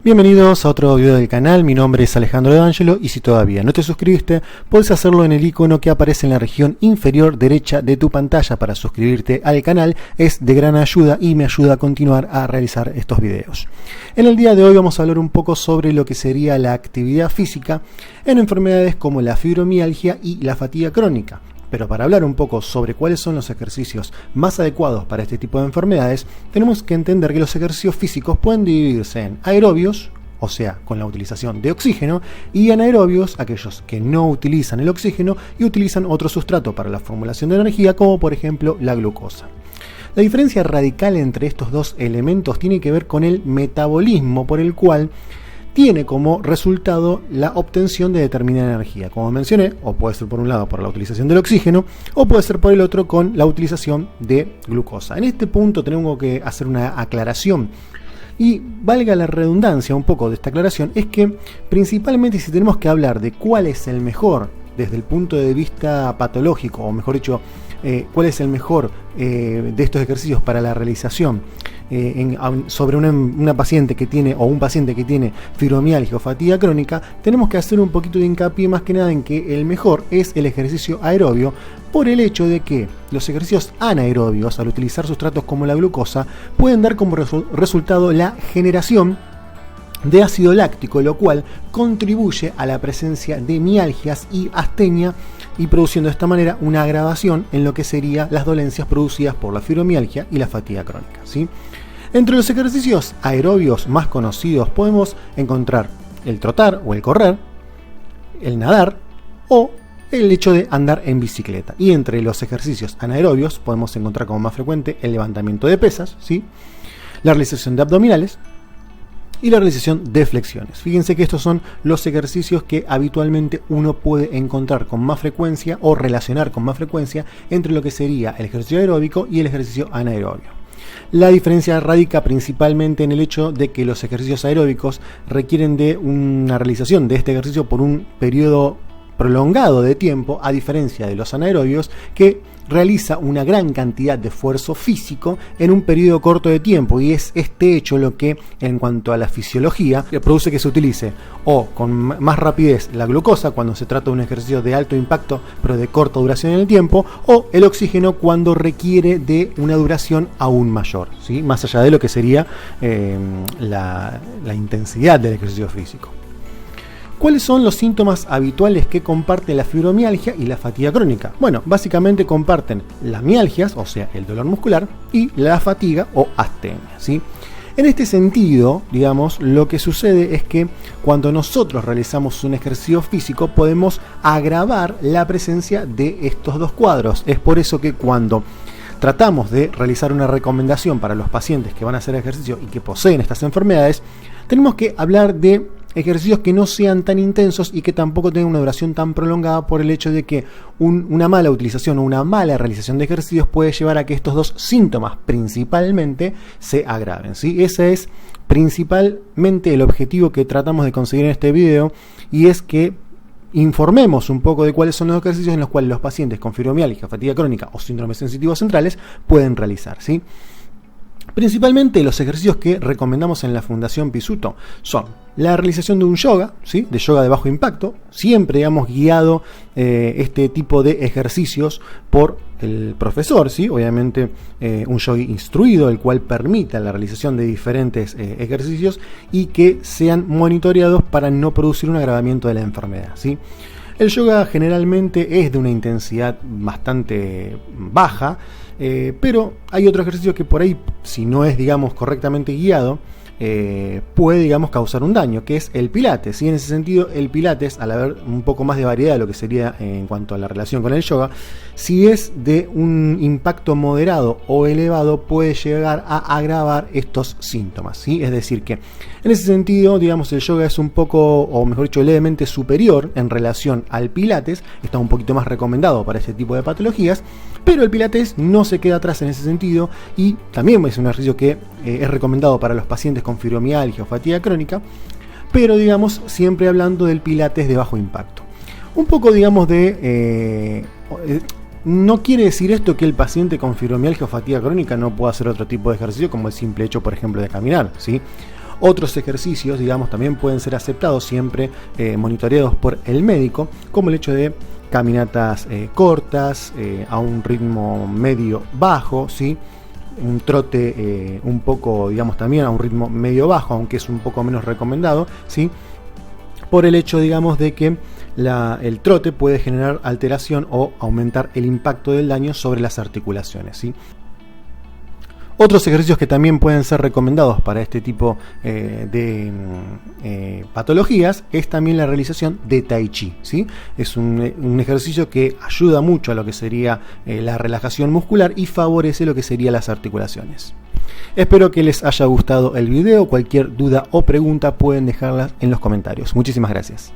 Bienvenidos a otro video del canal, mi nombre es Alejandro D'Angelo y si todavía no te suscribiste, puedes hacerlo en el icono que aparece en la región inferior derecha de tu pantalla para suscribirte al canal, es de gran ayuda y me ayuda a continuar a realizar estos videos. En el día de hoy vamos a hablar un poco sobre lo que sería la actividad física en enfermedades como la fibromialgia y la fatiga crónica. Pero para hablar un poco sobre cuáles son los ejercicios más adecuados para este tipo de enfermedades, tenemos que entender que los ejercicios físicos pueden dividirse en aerobios, o sea, con la utilización de oxígeno, y anaerobios, aquellos que no utilizan el oxígeno y utilizan otro sustrato para la formulación de energía, como por ejemplo la glucosa. La diferencia radical entre estos dos elementos tiene que ver con el metabolismo por el cual tiene como resultado la obtención de determinada energía. Como mencioné, o puede ser por un lado por la utilización del oxígeno, o puede ser por el otro con la utilización de glucosa. En este punto tenemos que hacer una aclaración. Y valga la redundancia un poco de esta aclaración, es que principalmente si tenemos que hablar de cuál es el mejor desde el punto de vista patológico, o mejor dicho, cuál es el mejor de estos ejercicios para la realización sobre una paciente que tiene o un paciente que tiene fibromialgia o fatiga crónica, tenemos que hacer un poquito de hincapié más que nada en que el mejor es el ejercicio aerobio, por el hecho de que los ejercicios anaerobios, al utilizar sustratos como la glucosa, pueden dar como resultado la generación de ácido láctico, lo cual contribuye a la presencia de mialgias y astenia, y produciendo de esta manera una agravación en lo que serían las dolencias producidas por la fibromialgia y la fatiga crónica, ¿sí? Entre los ejercicios aerobios más conocidos podemos encontrar el trotar o el correr, el nadar o el hecho de andar en bicicleta. Y entre los ejercicios anaerobios podemos encontrar como más frecuente el levantamiento de pesas, ¿sí? La realización de abdominales y la realización de flexiones. Fíjense que estos son los ejercicios que habitualmente uno puede encontrar con más frecuencia o relacionar con más frecuencia entre lo que sería el ejercicio aeróbico y el ejercicio anaerobio. La diferencia radica principalmente en el hecho de que los ejercicios aeróbicos requieren de una realización de este ejercicio por un periodo prolongado de tiempo, a diferencia de los anaerobios, que realiza una gran cantidad de esfuerzo físico en un periodo corto de tiempo, y es este hecho lo que, en cuanto a la fisiología, produce que se utilice o con más rapidez la glucosa cuando se trata de un ejercicio de alto impacto pero de corta duración en el tiempo, o el oxígeno cuando requiere de una duración aún mayor, ¿sí? Más allá de lo que sería la intensidad del ejercicio físico. ¿Cuáles son los síntomas habituales que comparten la fibromialgia y la fatiga crónica? Bueno, básicamente comparten las mialgias, o sea, el dolor muscular, y la fatiga o astenia, ¿sí? En este sentido, digamos, lo que sucede es que cuando nosotros realizamos un ejercicio físico podemos agravar la presencia de estos dos cuadros. Es por eso que cuando tratamos de realizar una recomendación para los pacientes que van a hacer ejercicio y que poseen estas enfermedades, tenemos que hablar de ejercicios que no sean tan intensos y que tampoco tengan una duración tan prolongada, por el hecho de que una mala utilización o una mala realización de ejercicios puede llevar a que estos dos síntomas principalmente se agraven, ¿sí? Ese es principalmente el objetivo que tratamos de conseguir en este video, y es que informemos un poco de cuáles son los ejercicios en los cuales los pacientes con fibromialgia, fatiga crónica o síndromes sensitivos centrales pueden realizar, ¿sí? Principalmente los ejercicios que recomendamos en la Fundación Pisuto son la realización de un yoga, ¿sí? De yoga de bajo impacto, siempre hemos guiado este tipo de ejercicios por el profesor, ¿sí? Obviamente un yogi instruido, el cual permita la realización de diferentes ejercicios y que sean monitoreados para no producir un agravamiento de la enfermedad, ¿sí? El yoga generalmente es de una intensidad bastante baja, pero hay otro ejercicio que por ahí, si no es, digamos, correctamente guiado, puede, digamos, causar un daño, que es el pilates. Y en ese sentido, el pilates, al haber un poco más de variedad de lo que sería en cuanto a la relación con el yoga, si es de un impacto moderado o elevado, puede llegar a agravar estos síntomas, ¿sí? Es decir que, en ese sentido, digamos, el yoga es un poco, o mejor dicho, levemente superior en relación al pilates, está un poquito más recomendado para este tipo de patologías, pero el pilates no se queda atrás en ese sentido, y también es un ejercicio que es recomendado para los pacientes con fibromialgia o fatiga crónica, pero, digamos, siempre hablando del pilates de bajo impacto. Un poco, digamos, no quiere decir esto que el paciente con fibromialgia o fatiga crónica no pueda hacer otro tipo de ejercicio, como el simple hecho, por ejemplo, de caminar, ¿sí? Otros ejercicios, digamos, también pueden ser aceptados, siempre monitoreados por el médico, como el hecho de caminatas cortas, a un ritmo medio-bajo, ¿sí? Un trote un poco, digamos, también a un ritmo medio-bajo, aunque es un poco menos recomendado, ¿sí? Por el hecho, digamos, de que el trote puede generar alteración o aumentar el impacto del daño sobre las articulaciones, ¿sí? Otros ejercicios que también pueden ser recomendados para este tipo de patologías es también la realización de Tai Chi, ¿sí? Es un ejercicio que ayuda mucho a lo que sería la relajación muscular y favorece lo que serían las articulaciones. Espero que les haya gustado el video. Cualquier duda o pregunta pueden dejarlas en los comentarios. Muchísimas gracias.